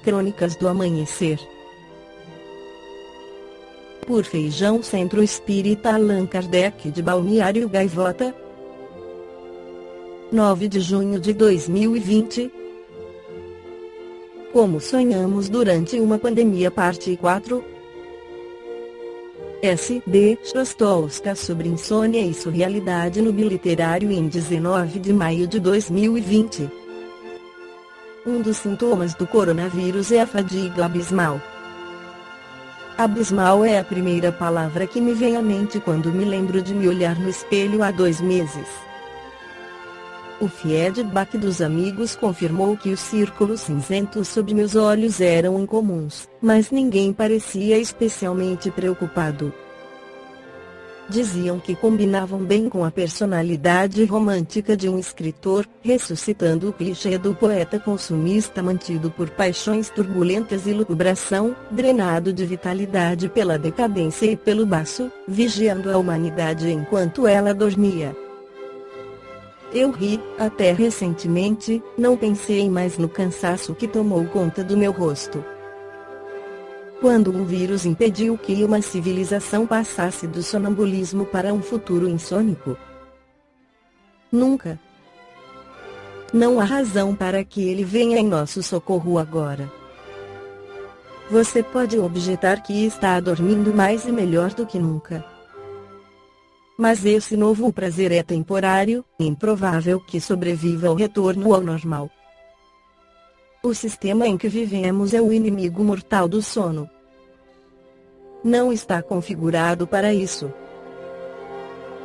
Crônicas do Amanhecer. Por Feijão, Centro Espírita Allan Kardec de Balneário Gaivota, 9 de junho de 2020. Como sonhamos durante uma pandemia, parte 4. S.B. Chostowska sobre insônia e surrealidade no Biliterário em 19 de maio de 2020. Um dos sintomas do coronavírus é a fadiga abismal. Abismal é a primeira palavra que me vem à mente quando me lembro de me olhar no espelho há 2 meses. O feedback dos amigos confirmou que os círculos cinzentos sob meus olhos eram incomuns, mas ninguém parecia especialmente preocupado. Diziam que combinavam bem com a personalidade romântica de um escritor, ressuscitando o clichê do poeta consumista mantido por paixões turbulentas e lucubração, drenado de vitalidade pela decadência e pelo baço, vigiando a humanidade enquanto ela dormia. Eu ri, até recentemente, não pensei mais no cansaço que tomou conta do meu rosto. Quando um vírus impediu que uma civilização passasse do sonambulismo para um futuro insônico? Nunca. Não há razão para que ele venha em nosso socorro agora. Você pode objetar que está dormindo mais e melhor do que nunca. Mas esse novo prazer é temporário, improvável que sobreviva ao retorno ao normal. O sistema em que vivemos é o inimigo mortal do sono. Não está configurado para isso.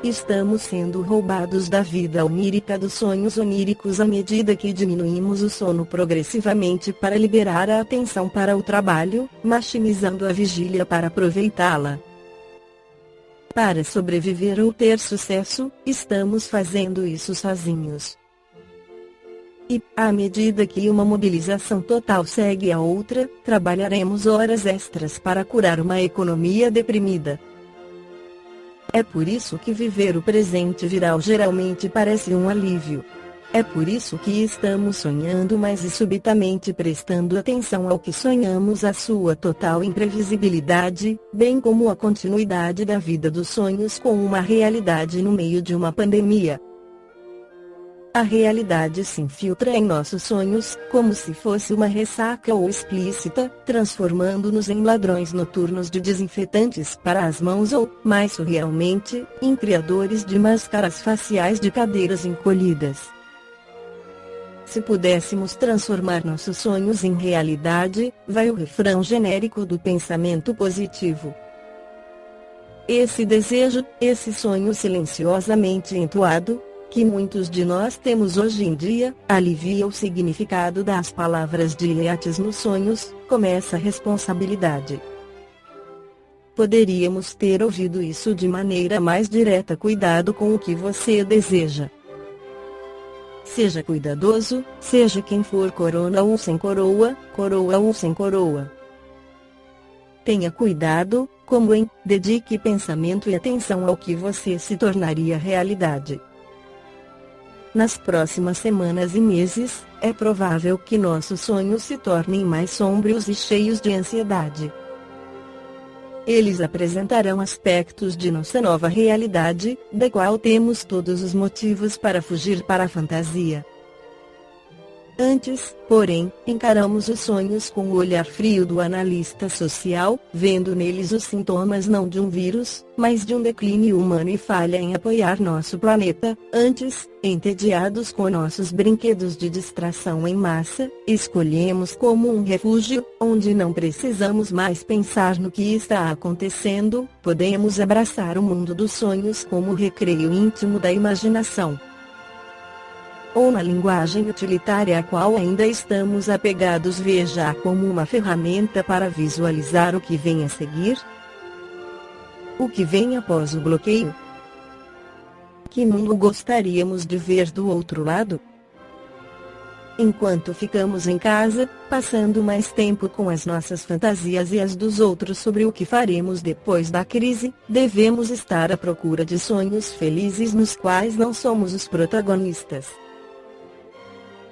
Estamos sendo roubados da vida onírica dos sonhos oníricos à medida que diminuímos o sono progressivamente para liberar a atenção para o trabalho, maximizando a vigília para aproveitá-la. Para sobreviver ou ter sucesso, estamos fazendo isso sozinhos. E, à medida que uma mobilização total segue a outra, trabalharemos horas extras para curar uma economia deprimida. É por isso que viver o presente viral geralmente parece um alívio. É por isso que estamos sonhando mais e subitamente prestando atenção ao que sonhamos, a sua total imprevisibilidade, bem como a continuidade da vida dos sonhos com uma realidade no meio de uma pandemia. A realidade se infiltra em nossos sonhos, como se fosse uma ressaca ou explícita, transformando-nos em ladrões noturnos de desinfetantes para as mãos ou, mais surrealmente, em criadores de máscaras faciais de cadeiras encolhidas. Se pudéssemos transformar nossos sonhos em realidade, vai o refrão genérico do pensamento positivo. Esse desejo, esse sonho silenciosamente entoado, que muitos de nós temos hoje em dia, alivia o significado das palavras de Yeats nos sonhos, começa a responsabilidade. Poderíamos ter ouvido isso de maneira mais direta: cuidado com o que você deseja. Seja cuidadoso, seja quem for, corona ou sem coroa, coroa ou sem coroa. Tenha cuidado, como em, dedique pensamento e atenção ao que você se tornaria realidade. Nas próximas semanas e meses, é provável que nossos sonhos se tornem mais sombrios e cheios de ansiedade. Eles apresentarão aspectos de nossa nova realidade, da qual temos todos os motivos para fugir para a fantasia. Antes, porém, encaramos os sonhos com o olhar frio do analista social, vendo neles os sintomas não de um vírus, mas de um declínio humano e falha em apoiar nosso planeta. Antes, entediados com nossos brinquedos de distração em massa, escolhemos como um refúgio, onde não precisamos mais pensar no que está acontecendo, podemos abraçar o mundo dos sonhos como recreio íntimo da imaginação. Ou na linguagem utilitária a qual ainda estamos apegados, veja-a como uma ferramenta para visualizar o que vem a seguir. O que vem após o bloqueio? Que mundo gostaríamos de ver do outro lado? Enquanto ficamos em casa, passando mais tempo com as nossas fantasias e as dos outros sobre o que faremos depois da crise, devemos estar à procura de sonhos felizes nos quais não somos os protagonistas.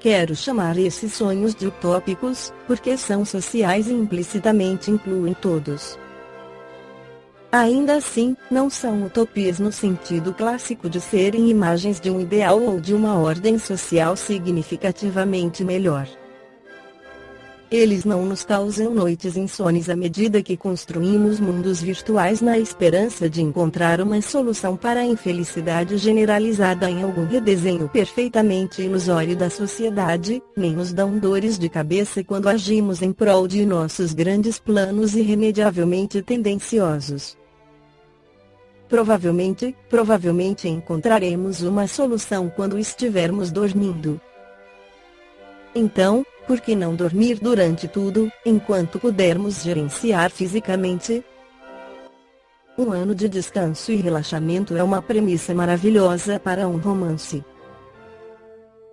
Quero chamar esses sonhos de utópicos, porque são sociais e implicitamente incluem todos. Ainda assim, não são utopias no sentido clássico de serem imagens de um ideal ou de uma ordem social significativamente melhor. Eles não nos causam noites insones à medida que construímos mundos virtuais na esperança de encontrar uma solução para a infelicidade generalizada em algum redesenho perfeitamente ilusório da sociedade, nem nos dão dores de cabeça quando agimos em prol de nossos grandes planos irremediavelmente tendenciosos. Provavelmente encontraremos uma solução quando estivermos dormindo. Então, por que não dormir durante tudo, enquanto pudermos gerenciar fisicamente? Um ano de descanso e relaxamento é uma premissa maravilhosa para um romance.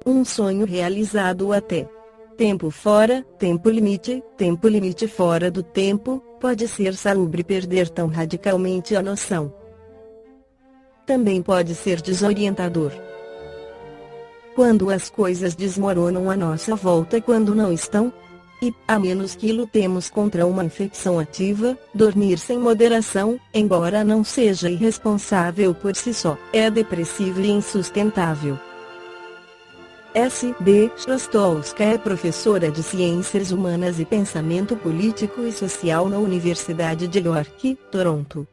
Um sonho realizado até. Tempo fora, tempo limite fora do tempo, pode ser salubre perder tão radicalmente a noção. Também pode ser desorientador. Quando as coisas desmoronam à nossa volta quando não estão? E, a menos que lutemos contra uma infecção ativa, dormir sem moderação, embora não seja irresponsável por si só, é depressivo e insustentável. S.B. Chrostowska é professora de Ciências Humanas e Pensamento Político e Social na Universidade de York, Toronto.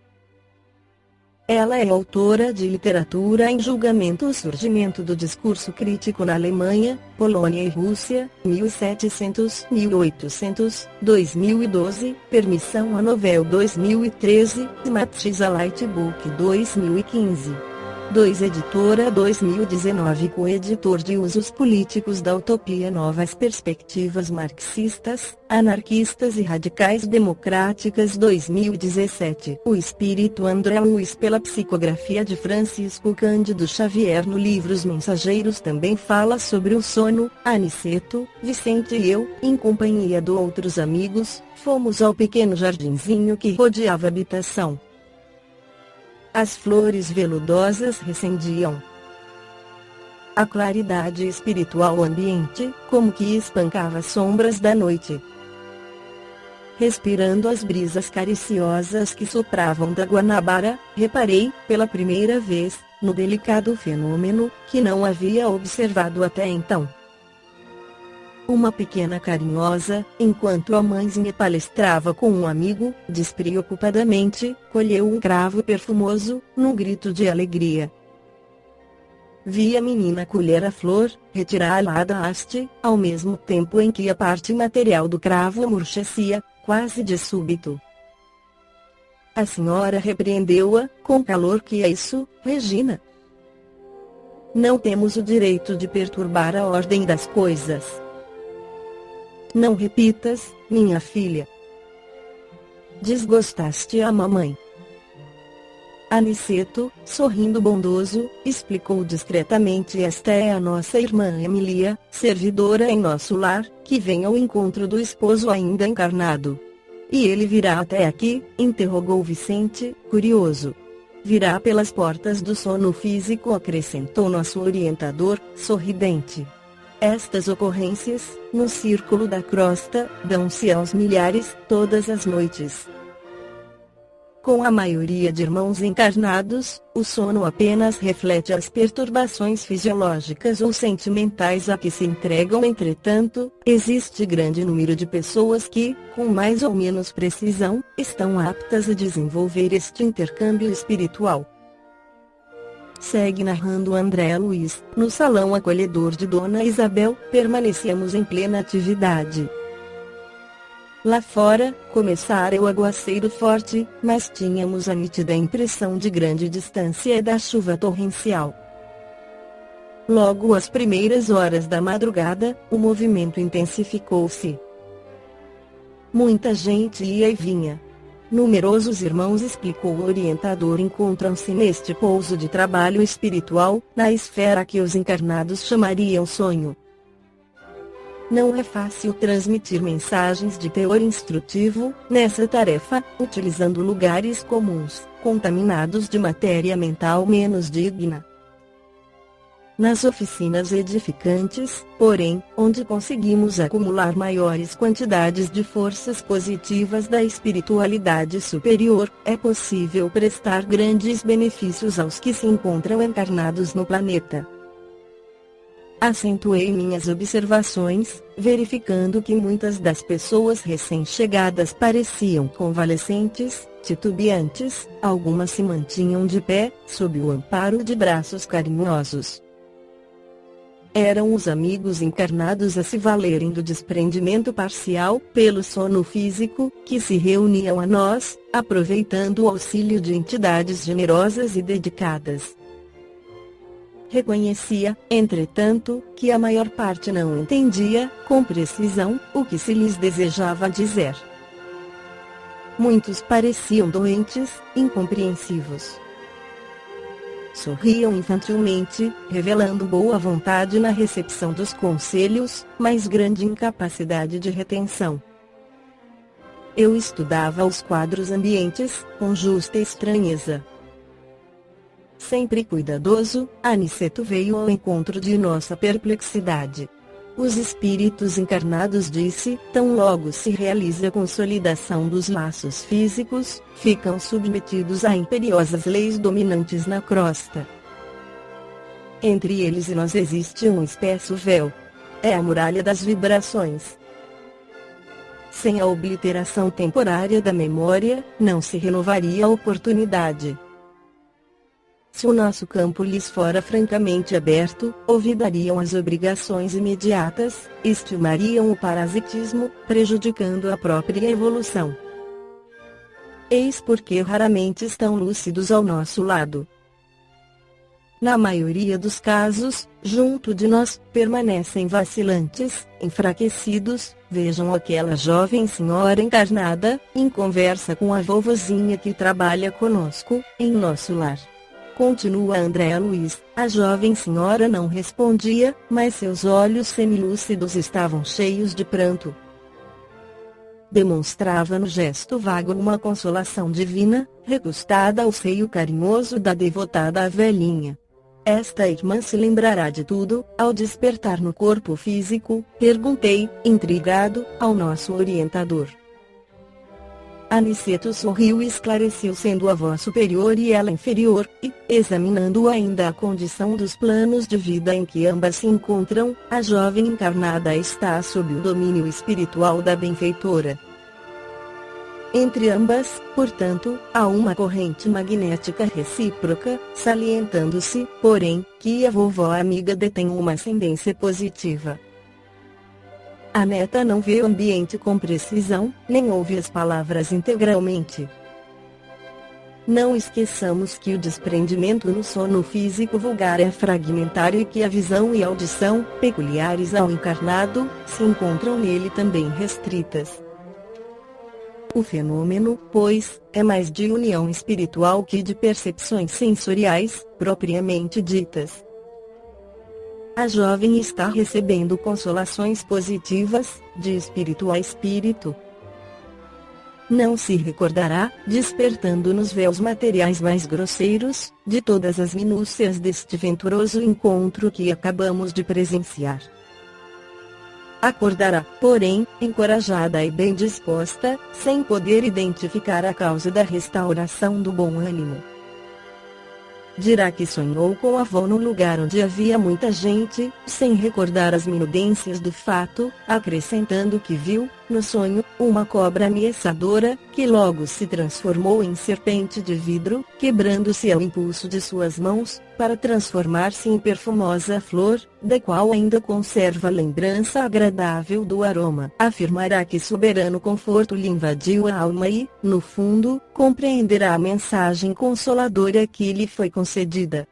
Ela é autora de Literatura em Julgamento: O Surgimento do Discurso Crítico na Alemanha, Polônia e Rússia, 1700-1800, 2012, Permissão a Novel 2013, Matisa Lightbook 2015. 2 Editora 2019 Coeditor de Usos Políticos da Utopia Novas Perspectivas Marxistas, Anarquistas e Radicais Democráticas 2017 O Espírito André Luiz pela psicografia de Francisco Cândido Xavier no livro Os Mensageiros também fala sobre o sono. Aniceto, Vicente e eu, em companhia de outros amigos, fomos ao pequeno jardinzinho que rodeava a habitação. As flores veludosas recendiam. A claridade espiritual ambiente, como que espancava as sombras da noite. Respirando as brisas cariciosas que sopravam da Guanabara, reparei, pela primeira vez, no delicado fenômeno, que não havia observado até então. Uma pequena carinhosa, enquanto a mãezinha palestrava com um amigo, despreocupadamente, colheu um cravo perfumoso, num grito de alegria. Vi a menina colher a flor, retirá-la da haste, ao mesmo tempo em que a parte material do cravo murchecia, quase de súbito. A senhora repreendeu-a, com calor: que é isso, Regina? Não temos o direito de perturbar a ordem das coisas. Não repitas, minha filha. Desgostaste a mamãe. Aniceto, sorrindo bondoso, explicou discretamente: esta é a nossa irmã Emília, servidora em nosso lar, que vem ao encontro do esposo ainda encarnado. E ele virá até aqui? Interrogou Vicente, curioso. Virá pelas portas do sono físico, acrescentou nosso orientador, sorridente. Estas ocorrências, no círculo da crosta, dão-se aos milhares, todas as noites. Com a maioria de irmãos encarnados, o sono apenas reflete as perturbações fisiológicas ou sentimentais a que se entregam. Entretanto, existe grande número de pessoas que, com mais ou menos precisão, estão aptas a desenvolver este intercâmbio espiritual. Segue narrando André Luiz. No salão acolhedor de Dona Isabel, permanecemos em plena atividade. Lá fora, começara o aguaceiro forte, mas tínhamos a nítida impressão de grande distância da chuva torrencial. Logo às primeiras horas da madrugada, o movimento intensificou-se. Muita gente ia e vinha. Numerosos irmãos, explicou o orientador, encontram-se neste pouso de trabalho espiritual, na esfera que os encarnados chamariam sonho. Não é fácil transmitir mensagens de teor instrutivo, nessa tarefa, utilizando lugares comuns, contaminados de matéria mental menos digna. nas oficinas edificantes, porém, onde conseguimos acumular maiores quantidades de forças positivas da espiritualidade superior, é possível prestar grandes benefícios aos que se encontram encarnados no planeta. Acentuei minhas observações, verificando que muitas das pessoas recém-chegadas pareciam convalescentes, titubeantes, algumas se mantinham de pé, sob o amparo de braços carinhosos. Eram os amigos encarnados a se valerem do desprendimento parcial, pelo sono físico, que se reuniam a nós, aproveitando o auxílio de entidades generosas e dedicadas. Reconhecia, entretanto, que a maior parte não entendia, com precisão, o que se lhes desejava dizer. Muitos pareciam doentes, incompreensivos. Sorriam infantilmente, revelando boa vontade na recepção dos conselhos, mas grande incapacidade de retenção. Eu estudava os quadros ambientes, com justa estranheza. Sempre cuidadoso, Aniceto veio ao encontro de nossa perplexidade. Os espíritos encarnados, disse, tão logo se realiza a consolidação dos laços físicos, ficam submetidos a imperiosas leis dominantes na crosta. Entre eles e nós existe um espesso véu. É a muralha das vibrações. Sem a obliteração temporária da memória, não se renovaria a oportunidade. Se o nosso campo lhes fora francamente aberto, olvidariam as obrigações imediatas, estimariam o parasitismo, prejudicando a própria evolução. Eis porque raramente estão lúcidos ao nosso lado. Na maioria dos casos, junto de nós, permanecem vacilantes, enfraquecidos. Vejam aquela jovem senhora encarnada, em conversa com a vovozinha que trabalha conosco, em nosso lar. Continua Andréa Luiz, a jovem senhora não respondia, mas seus olhos semilúcidos estavam cheios de pranto. Demonstrava no gesto vago uma consolação divina, recostada ao seio carinhoso da devotada velhinha. Esta irmã se lembrará de tudo, ao despertar no corpo físico, perguntei, intrigado, ao nosso orientador. Aniceto sorriu e esclareceu, sendo a voz superior e ela inferior, e, examinando ainda a condição dos planos de vida em que ambas se encontram, a jovem encarnada está sob o domínio espiritual da benfeitora. Entre ambas, portanto, há uma corrente magnética recíproca, salientando-se, porém, que a vovó amiga detém uma ascendência positiva. A neta não vê o ambiente com precisão, nem ouve as palavras integralmente. Não esqueçamos que o desprendimento no sono físico vulgar é fragmentário e que a visão e a audição, peculiares ao encarnado, se encontram nele também restritas. O fenômeno, pois, é mais de união espiritual que de percepções sensoriais, propriamente ditas. A jovem está recebendo consolações positivas, de espírito a espírito. Não se recordará, despertando nos véus materiais mais grosseiros, de todas as minúcias deste venturoso encontro que acabamos de presenciar. Acordará, porém, encorajada e bem disposta, sem poder identificar a causa da restauração do bom ânimo. Dirá que sonhou com a avó no lugar onde havia muita gente, sem recordar as minudências do fato, acrescentando que viu, no sonho, uma cobra ameaçadora, que logo se transformou em serpente de vidro, quebrando-se ao impulso de suas mãos, para transformar-se em perfumosa flor, da qual ainda conserva a lembrança agradável do aroma. Afirmará que soberano conforto lhe invadiu a alma e, no fundo, compreenderá a mensagem consoladora que lhe foi concedida.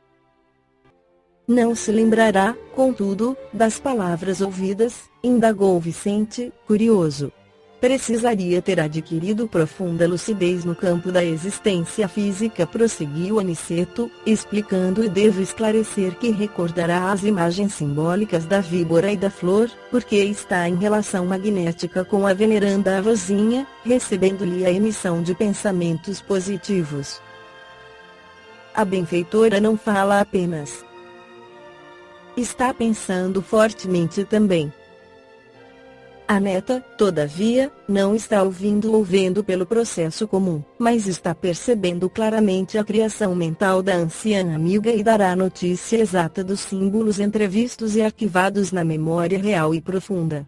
Não se lembrará, contudo, das palavras ouvidas, indagou Vicente, curioso. Precisaria ter adquirido profunda lucidez no campo da existência física, prosseguiu Aniceto, explicando, e devo esclarecer que recordará as imagens simbólicas da víbora e da flor, porque está em relação magnética com a veneranda avózinha, recebendo-lhe a emissão de pensamentos positivos. A benfeitora não fala apenas. está pensando fortemente também. A neta, todavia, não está ouvindo ou vendo pelo processo comum, mas está percebendo claramente a criação mental da anciã amiga e dará a notícia exata dos símbolos entrevistos e arquivados na memória real e profunda.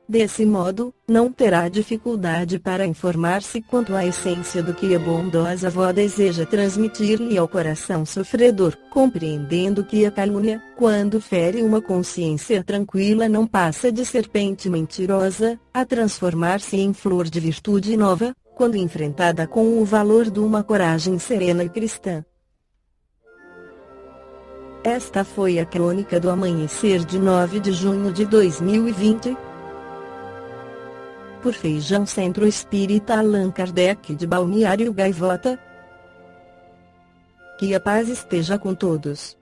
Desse modo, não terá dificuldade para informar-se quanto à essência do que a bondosa avó deseja transmitir-lhe ao coração sofredor, compreendendo que a calúnia, quando fere uma consciência tranquila, não passa de serpente mentirosa, a transformar-se em flor de virtude nova, quando enfrentada com o valor de uma coragem serena e cristã. Esta foi a crônica do amanhecer de 9 de junho de 2020. Por Feijão Centro Espírita Allan Kardec de Balneário Gaivota. Que a paz esteja com todos.